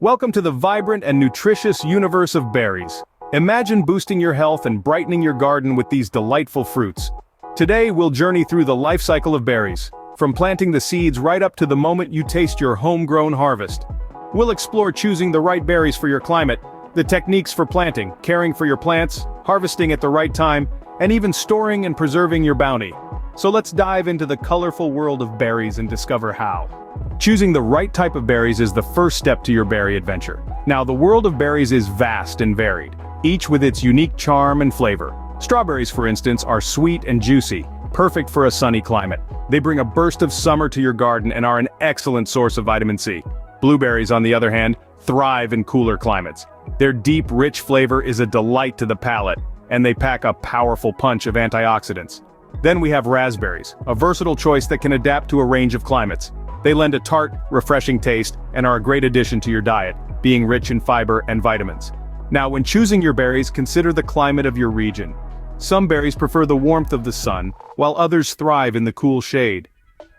Welcome to the vibrant and nutritious universe of berries. Imagine boosting your health and brightening your garden with these delightful fruits. Today we'll journey through the life cycle of berries, from planting the seeds right up to the moment you taste your homegrown harvest. We'll explore choosing the right berries for your climate, the techniques for planting, caring for your plants, harvesting at the right time, and even storing and preserving your bounty. So let's dive into the colorful world of berries and discover how. Choosing the right type of berries is the first step to your berry adventure. Now, the world of berries is vast and varied, each with its unique charm and flavor. Strawberries, for instance, are sweet and juicy, perfect for a sunny climate. They bring a burst of summer to your garden and are an excellent source of vitamin C. Blueberries, on the other hand, thrive in cooler climates. Their deep, rich flavor is a delight to the palate, and they pack a powerful punch of antioxidants. Then we have raspberries, a versatile choice that can adapt to a range of climates. They lend a tart, refreshing taste and are a great addition to your diet, being rich in fiber and vitamins. Now, when choosing your berries, consider the climate of your region. Some berries prefer the warmth of the sun, while others thrive in the cool shade.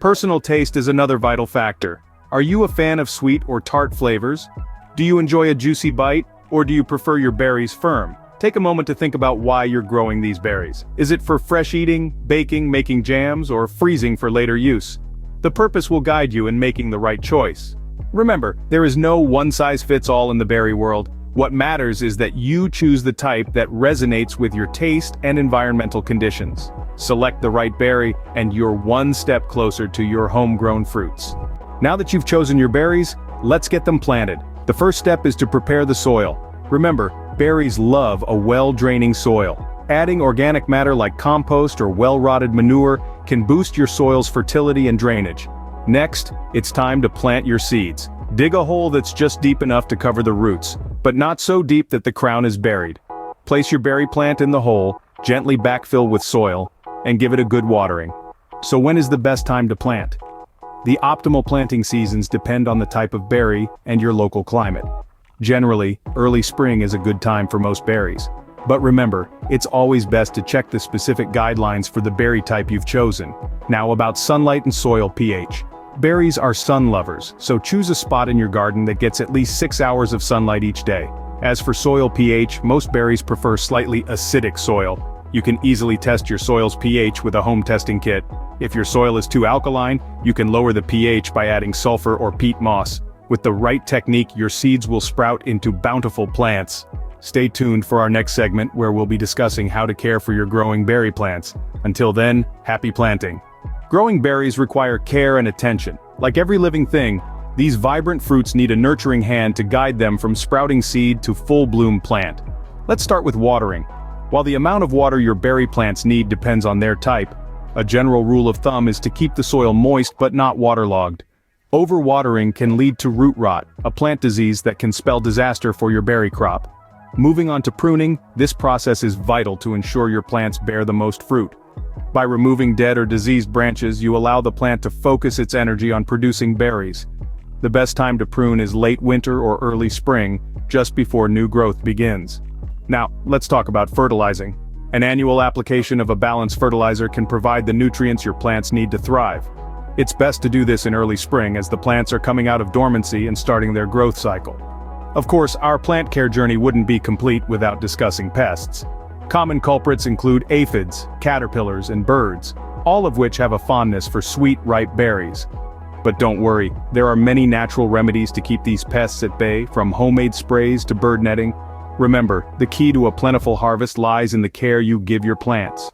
Personal taste is another vital factor. Are you a fan of sweet or tart flavors? Do you enjoy a juicy bite, or do you prefer your berries firm? Take a moment to think about why you're growing these berries. Is it for fresh eating, baking, making jams, or freezing for later use? The purpose will guide you in making the right choice. Remember, there is no one-size-fits-all in the berry world. What matters is that you choose the type that resonates with your taste and environmental conditions. Select the right berry, and you're one step closer to your homegrown fruits. Now that you've chosen your berries, let's get them planted. The first step is to prepare the soil. Remember, berries love a well-draining soil. Adding organic matter like compost or well-rotted manure can boost your soil's fertility and drainage. Next, it's time to plant your seeds. Dig a hole that's just deep enough to cover the roots, but not so deep that the crown is buried. Place your berry plant in the hole, gently backfill with soil, and give it a good watering. So when is the best time to plant? The optimal planting seasons depend on the type of berry and your local climate. Generally, early spring is a good time for most berries. But remember, it's always best to check the specific guidelines for the berry type you've chosen. Now about sunlight and soil pH. Berries are sun lovers, so choose a spot in your garden that gets at least 6 hours of sunlight each day. As for soil pH, most berries prefer slightly acidic soil. You can easily test your soil's pH with a home testing kit. If your soil is too alkaline, you can lower the pH by adding sulfur or peat moss. With the right technique, your seeds will sprout into bountiful plants. Stay tuned for our next segment where we'll be discussing how to care for your growing berry plants. Until then, happy planting. Growing berries require care and attention. Like every living thing, these vibrant fruits need a nurturing hand to guide them from sprouting seed to full-bloom plant. Let's start with watering. While the amount of water your berry plants need depends on their type, a general rule of thumb is to keep the soil moist but not waterlogged. Overwatering can lead to root rot, a plant disease that can spell disaster for your berry crop. Moving on to pruning, this process is vital to ensure your plants bear the most fruit. By removing dead or diseased branches, you allow the plant to focus its energy on producing berries. The best time to prune is late winter or early spring, just before new growth begins. Now, let's talk about fertilizing. An annual application of a balanced fertilizer can provide the nutrients your plants need to thrive. It's best to do this in early spring as the plants are coming out of dormancy and starting their growth cycle. Of course, our plant care journey wouldn't be complete without discussing pests. Common culprits include aphids, caterpillars, and birds, all of which have a fondness for sweet, ripe berries. But don't worry, there are many natural remedies to keep these pests at bay, from homemade sprays to bird netting. Remember, the key to a plentiful harvest lies in the care you give your plants.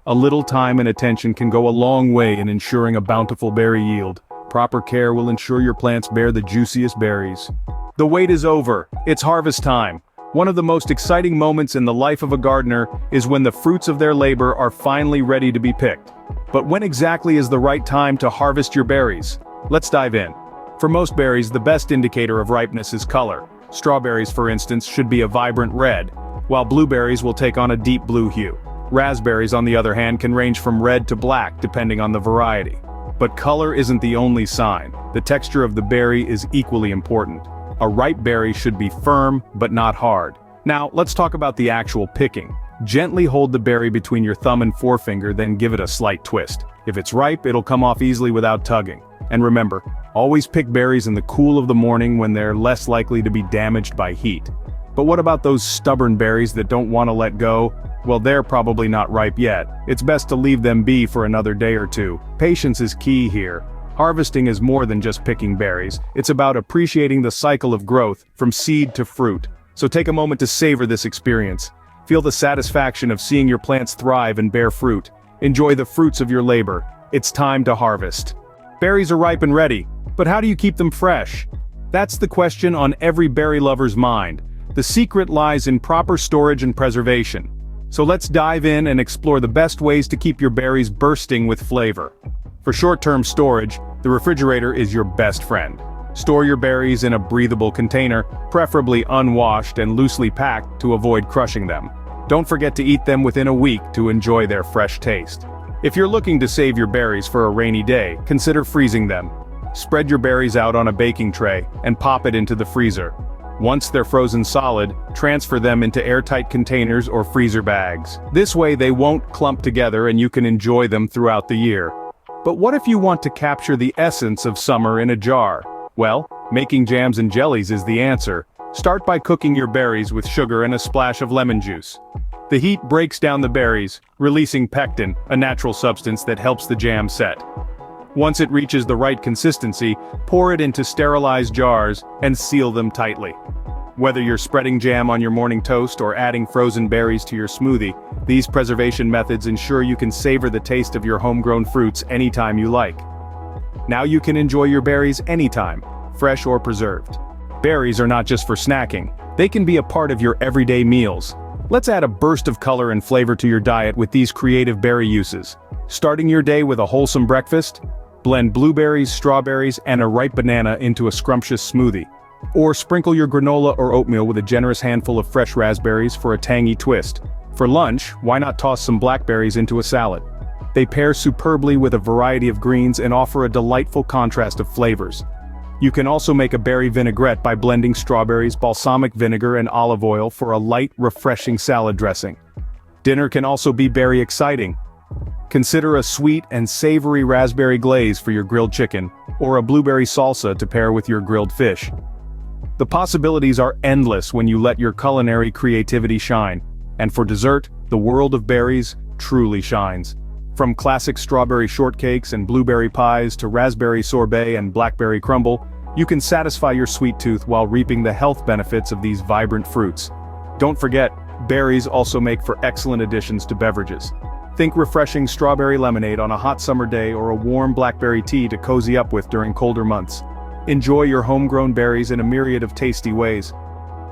A little time and attention can go a long way in ensuring a bountiful berry yield. Proper care will ensure your plants bear the juiciest berries. The wait is over. It's harvest time. One of the most exciting moments in the life of a gardener is when the fruits of their labor are finally ready to be picked. But when exactly is the right time to harvest your berries? Let's dive in. For most berries, the best indicator of ripeness is color. Strawberries, for instance, should be a vibrant red, while blueberries will take on a deep blue hue. Raspberries, on the other hand, can range from red to black depending on the variety. But color isn't the only sign. The texture of the berry is equally important. A ripe berry should be firm, but not hard. Now, let's talk about the actual picking. Gently hold the berry between your thumb and forefinger, then give it a slight twist. If it's ripe, it'll come off easily without tugging. And remember, Always pick berries in the cool of the morning when they're less likely to be damaged by heat. But what about those stubborn berries that don't want to let go? Well, they're probably not ripe yet. It's best to leave them be for another day or two. Patience is key here. Harvesting is more than just picking berries. It's about appreciating the cycle of growth, from seed to fruit. So take a moment to savor this experience. Feel the satisfaction of seeing your plants thrive and bear fruit. Enjoy the fruits of your labor. It's time to harvest. Berries are ripe and ready, but how do you keep them fresh? That's the question on every berry lover's mind. The secret lies in proper storage and preservation. So let's dive in and explore the best ways to keep your berries bursting with flavor. For short-term storage, the refrigerator is your best friend. Store your berries in a breathable container, preferably unwashed and loosely packed to avoid crushing them. Don't forget to eat them within a week to enjoy their fresh taste. If you're looking to save your berries for a rainy day, consider freezing them. Spread your berries out on a baking tray and pop it into the freezer. Once they're frozen solid, transfer them into airtight containers or freezer bags. This way they won't clump together and you can enjoy them throughout the year. But what if you want to capture the essence of summer in a jar? Well, making jams and jellies is the answer. Start by cooking your berries with sugar and a splash of lemon juice. The heat breaks down the berries, releasing pectin, a natural substance that helps the jam set. Once it reaches the right consistency, pour it into sterilized jars and seal them tightly. Whether you're spreading jam on your morning toast or adding frozen berries to your smoothie, these preservation methods ensure you can savor the taste of your homegrown fruits anytime you like. Now you can enjoy your berries anytime, fresh or preserved. Berries are not just for snacking, they can be a part of your everyday meals. Let's add a burst of color and flavor to your diet with these creative berry uses. Starting your day with a wholesome breakfast? Blend blueberries, strawberries, and a ripe banana into a scrumptious smoothie. Or sprinkle your granola or oatmeal with a generous handful of fresh raspberries for a tangy twist. For lunch, why not toss some blackberries into a salad? They pair superbly with a variety of greens and offer a delightful contrast of flavors. You can also make a berry vinaigrette by blending strawberries, balsamic vinegar, and olive oil for a light, refreshing salad dressing. Dinner can also be berry exciting. Consider a sweet and savory raspberry glaze for your grilled chicken, or a blueberry salsa to pair with your grilled fish. The possibilities are endless when you let your culinary creativity shine. And for dessert, the world of berries truly shines. From classic strawberry shortcakes and blueberry pies to raspberry sorbet and blackberry crumble, you can satisfy your sweet tooth while reaping the health benefits of these vibrant fruits. Don't forget, berries also make for excellent additions to beverages. Think refreshing strawberry lemonade on a hot summer day or a warm blackberry tea to cozy up with during colder months. Enjoy your homegrown berries in a myriad of tasty ways.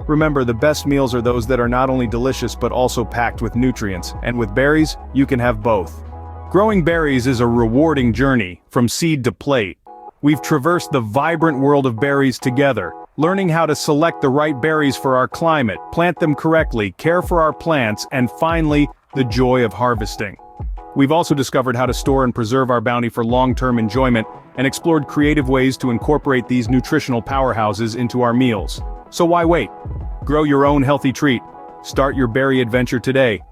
Remember, the best meals are those that are not only delicious but also packed with nutrients, and with berries, you can have both. Growing berries is a rewarding journey, from seed to plate. We've traversed the vibrant world of berries together, learning how to select the right berries for our climate, plant them correctly, care for our plants, and finally, the joy of harvesting. We've also discovered how to store and preserve our bounty for long-term enjoyment, and explored creative ways to incorporate these nutritional powerhouses into our meals. So why wait? Grow your own healthy treat. Start your berry adventure today.